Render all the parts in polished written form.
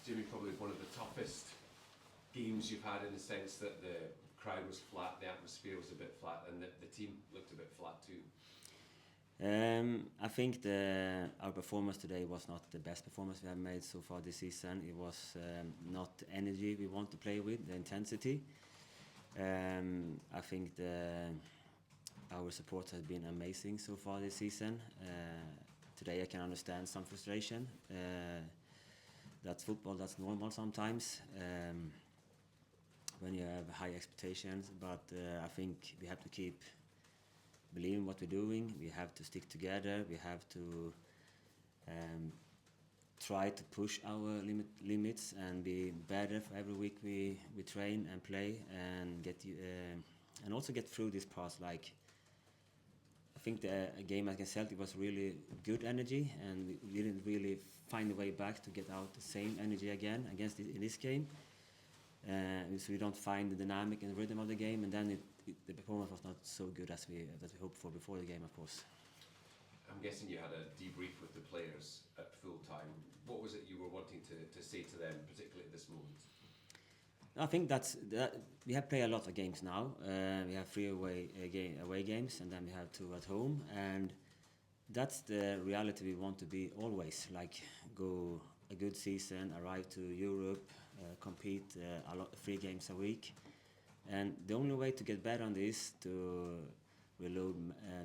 Jimmy, probably one of the toughest games you've had in the sense that the crowd was flat, the atmosphere was a bit flat, and the team looked a bit flat too. I think our performance today was not the best performance we have made so far this season. It was not the energy we want to play with, the intensity. I think our support has been amazing so far this season. Today I can understand some frustration. That's football, that's normal sometimes when you have high expectations, but I think we have to keep believing what we're doing. We have to stick together. We have to try to push our limits and be better for every week we train and play and and also get through this part. Like, I think the game against Celtic was really good energy, and we didn't really find a way back to get out the same energy again in this game. So we don't find the dynamic and rhythm of the game, and then the performance was not so good as we hoped for before the game, of course. I'm guessing you had a debrief with the players at full time. What was it you were wanting to say to them, particularly at this moment? I think that we have played a lot of games now. We have 3 away games, and then we have 2 at home, and that's the reality we want to be always. Like, go a good season, arrive to Europe, compete 3 games a week, and the only way to get better on this, to reload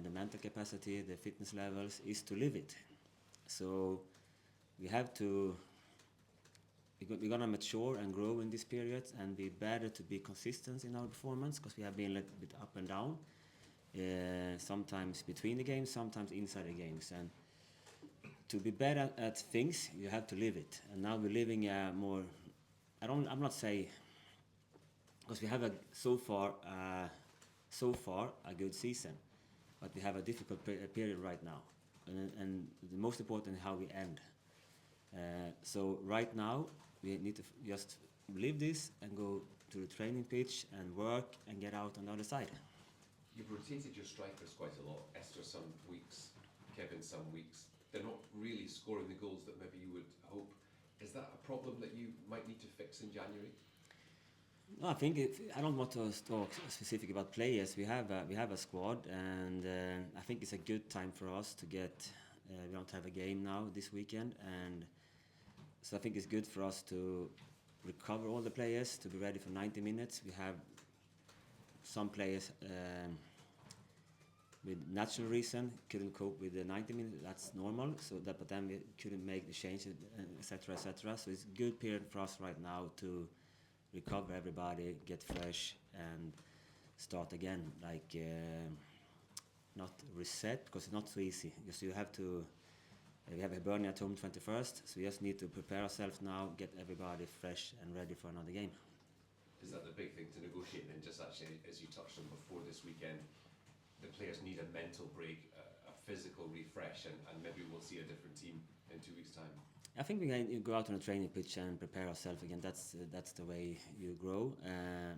the mental capacity, the fitness levels, is to live it. So we have to. We're gonna mature and grow in this period and be better to be consistent in our performance, because we have been a little bit up and down. Sometimes between the games, sometimes inside the games, and to be better at things, you have to live it. And now we're living a more. I'm not saying, because we have so far a good season, but we have a difficult period right now, and the most important is how we end. So right now we need to just live this and go to the training pitch and work and get out on the other side. You've rotated your strikers quite a lot. Esther some weeks, Kevin some weeks. They're not really scoring the goals that maybe you would hope. Is that a problem that you might need to fix in January? No, I think I don't want to talk specific about players. We have a squad, and I think it's a good time for us to get. We don't have a game now this weekend, and so I think it's good for us to recover all the players to be ready for 90 minutes. We have some players with natural reason couldn't cope with the 90 minutes. That's normal. But then we couldn't make the change, etc., etc. So it's a good period for us right now to recover everybody, get fresh, and start again. Like, not reset, because it's not so easy. Because you have to. We have a Burnley at home 21st, so we just need to prepare ourselves now, get everybody fresh and ready for another game. Is that the big thing to negotiate then? Just actually, as you touched on before this weekend, the players need a mental break, a physical refresh, and maybe we'll see a different team in 2 weeks' time. I think we can go out on a training pitch and prepare ourselves again. That's the way you grow.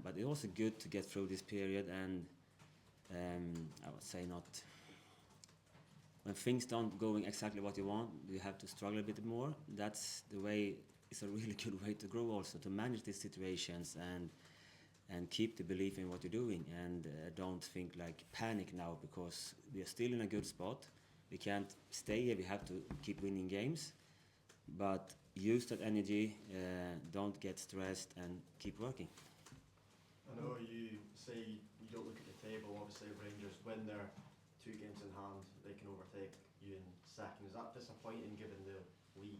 But it's also good to get through this period, and I would say not. When things don't going exactly what you want, you have to struggle a bit more. That's the way. It's a really good way to grow, also to manage these situations and keep the belief in what you're doing, and don't think like panic now, because we are still in a good spot. We can't stay here. We have to keep winning games, but use that energy. Don't get stressed and keep working. I know you say you don't look at the table. Obviously, Rangers win their 2 games in hand, they can overtake you in second. Is that disappointing given the lead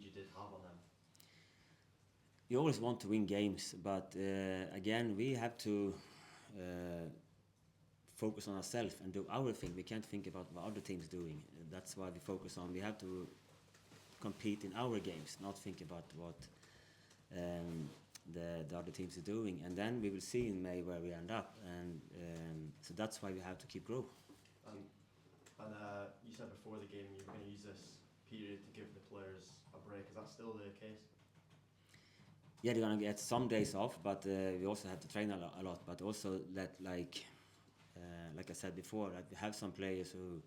you did have on them? You always want to win games, but again, we have to focus on ourselves and do our thing. We can't think about what other teams doing. That's why we focus on. We have to compete in our games, not think about what the other teams are doing. And then we will see in May where we end up. And so that's why we have to keep growing. And you said before the game you were going to use this period to give the players a break. Is that still the case? Yeah, they're going to get some days off, but we also have to train a lot. But also, that like I said before, that we have some players who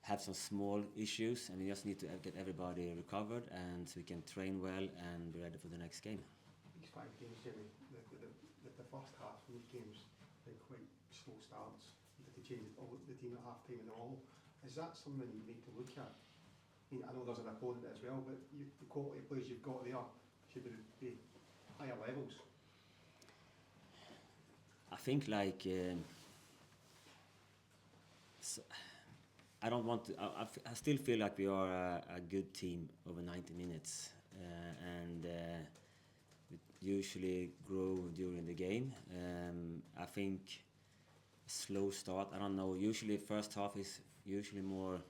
have some small issues, and we just need to get everybody recovered, and so we can train well and be ready for the next game. These 5 games, Jamie, the first half of these games, they're quite slow starts. They change the team at half time and all. Is that something you need to look at? I mean, I know there's an opponent as well, but the quality of players you've got there should be higher levels. I think like I don't want to. I still feel like we are a good team over 90 minutes, and we usually grow during the game. I think slow start. I don't know. Usually, first half is usually more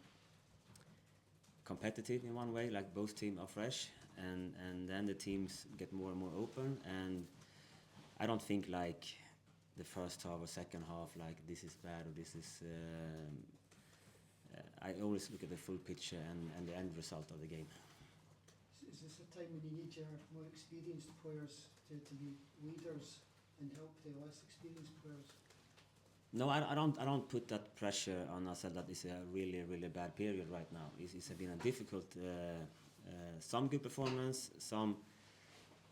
competitive in one way. Like both teams are fresh, and then the teams get more and more open. And I don't think like the first half or second half like this is bad or this is. I always look at the full picture and the end result of the game. Is this a time when you need your more experienced players to be leaders and help the less experienced players? No, I don't put that pressure on us that it's a really bad period right now. It's been a difficult, some good performance, some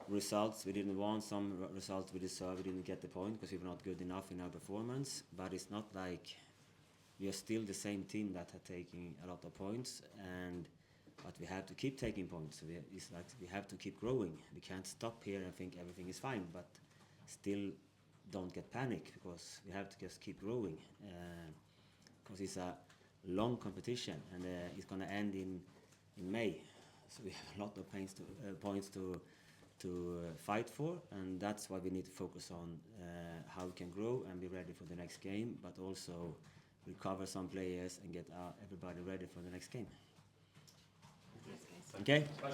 results we didn't want, some results we deserve. We didn't get the point because we were not good enough in our performance. But it's not like we are still the same team that are taking a lot of points, but we have to keep taking points. It's like we have to keep growing. We can't stop here and think everything is fine, but still don't get panic because we have to just keep growing. Because it's a long competition and it's going to end in May, so we have a lot of points to fight for, and that's why we need to focus on how we can grow and be ready for the next game, but also recover some players and get everybody ready for the next game. Okay. Okay?